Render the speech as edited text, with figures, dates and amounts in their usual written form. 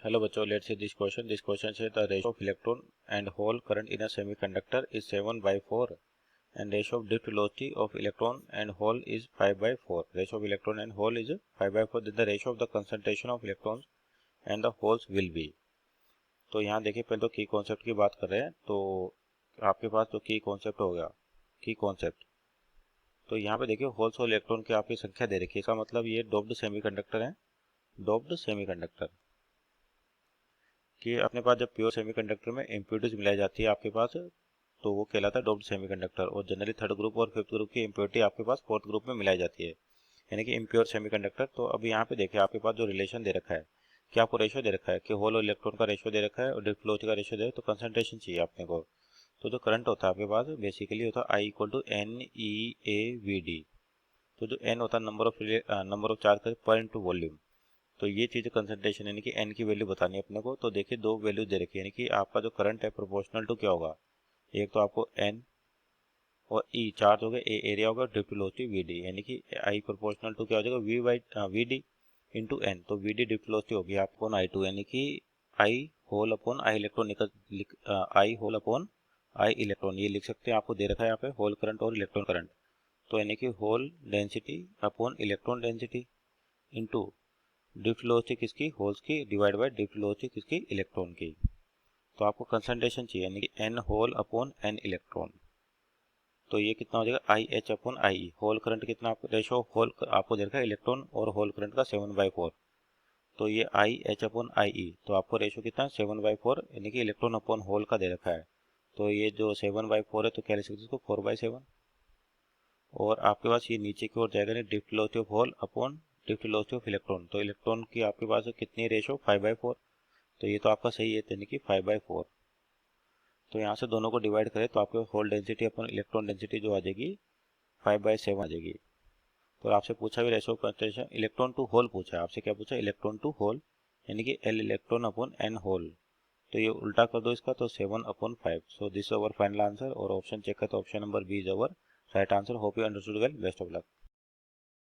Hello बच्चों, let's see this question. This question says the ratio of electron and hole current in a semiconductor is 7/4 and ratio of drift velocity of electron and hole is 5/4. Ratio of electron and hole is 5/4. Then the ratio of the concentration of electrons and the holes will be. तो यहाँ देखिए, पहले तो की concept की बात कर रहे हैं। तो आपके पास तो की कॉन्सेप्ट हो गया, की कॉन्सेप्ट। तो यहाँ पे देखिए होल्स और इलेक्ट्रॉन की आपकी संख्या दे रखी है। इसका मतलब ये डोप्ड सेमीकंडक्टर है, डोप्ड सेमीकंडक्टर कि अपने पास जब प्योर सेमीकंडक्टर में इम्प्योरिटीज मिलाई जाती है आपके पास, तो वो कहलाता है डोप्ड सेमीकंडक्टर। और जनरली थर्ड ग्रुप और फिफ्थ ग्रुप की इम्प्योरिटी आपके पास फोर्थ ग्रुप में मिलाई जाती है, यानी कि इम्प्योर सेमीकंडक्टर। तो अब यहाँ पे देखिए आपके पास जो रिलेशन दे रखा है कि आपको रेशियो दे रखा है कि होल और इलेक्ट्रॉन का रेशियो दे रखा है और ड्रिफ्ट वेलोसिटी का रेशियो दे रखा है, तो कंसंट्रेशन चाहिए अपने को। तो जो करंट होता है आपके पास बेसिकली होता है I = NeAVD। तो जो N होता है नंबर ऑफ चार्ज पर इनटू वॉल्यूम। तो ये चीज़ कंसंट्रेशन यानी कि एन की वैल्यू बतानी है अपने को। तो देखिए दो वैल्यू दे रखी है, यानी कि आपका जो करंट है प्रोपोर्शनल टू क्या होगा, एक तो आपको एन और ई चार्ज हो गया, ए एरिया होगा, ड्रिफ्ट वेलोसिटी वी डी, यानी कि आई प्रोपोर्शनल टू क्या हो जाएगा वी डी इंटू एन। तो वी डी ड्रिफ्ट वेलोसिटी होगी आपको I2, यानी कि I hole upon I electron I hole upon I electron, ये लिख सकते हैं। आपको दे रखा है यहाँ पे होल करंट और इलेक्ट्रॉन करंट। तो यानी कि hole density upon electron density into drift velocity किसकी, होल्स की, डिवाइड बाय ड्रिफ्ट वेलोसिटी किसकी, इलेक्ट्रॉन की। तो आपको कंसंट्रेशन चाहिए यानी कि N hole upon N electron. तो ये कितना हो जाएगा I H upon I E. Hole current कितना आपको, रेशो होल आपको दे रखा है इलेक्ट्रॉन और होल करंट का 7/4। तो ये आई एच अपॉन आई ई, तो आपको रेशो कितना है 7/4, यानी कि इलेक्ट्रॉन अपॉन होल का दे रखा है। तो ये जो 7/4 है तो क्या लिख सकते हैं इसको 4/7। और आपके पास ये नीचे की ओर जाएगा drift velocity of hole upon drift velocity of electron. तो इलेक्ट्रॉन की आपके पास कितनी रेशो 5/4। तो ये तो आपका सही है, यानी कि 5/4। तो यहाँ से दोनों को डिवाइड करें तो आपको hole density upon electron density जो आ जाएगी 5/7 आ जाएगी। तो आपसे पूछा भी ratio concentration electron to hole पूछा है आपसे, क्या पूछा, इलेक्ट्रॉन टू होल, यानी कि L electron upon N hole. तो ये उल्टा कर दो इसका, तो 7/5। So this our final answer. और ऑप्शन चेक कर तो option number B is our right answer. Hope you understood well. Best of luck.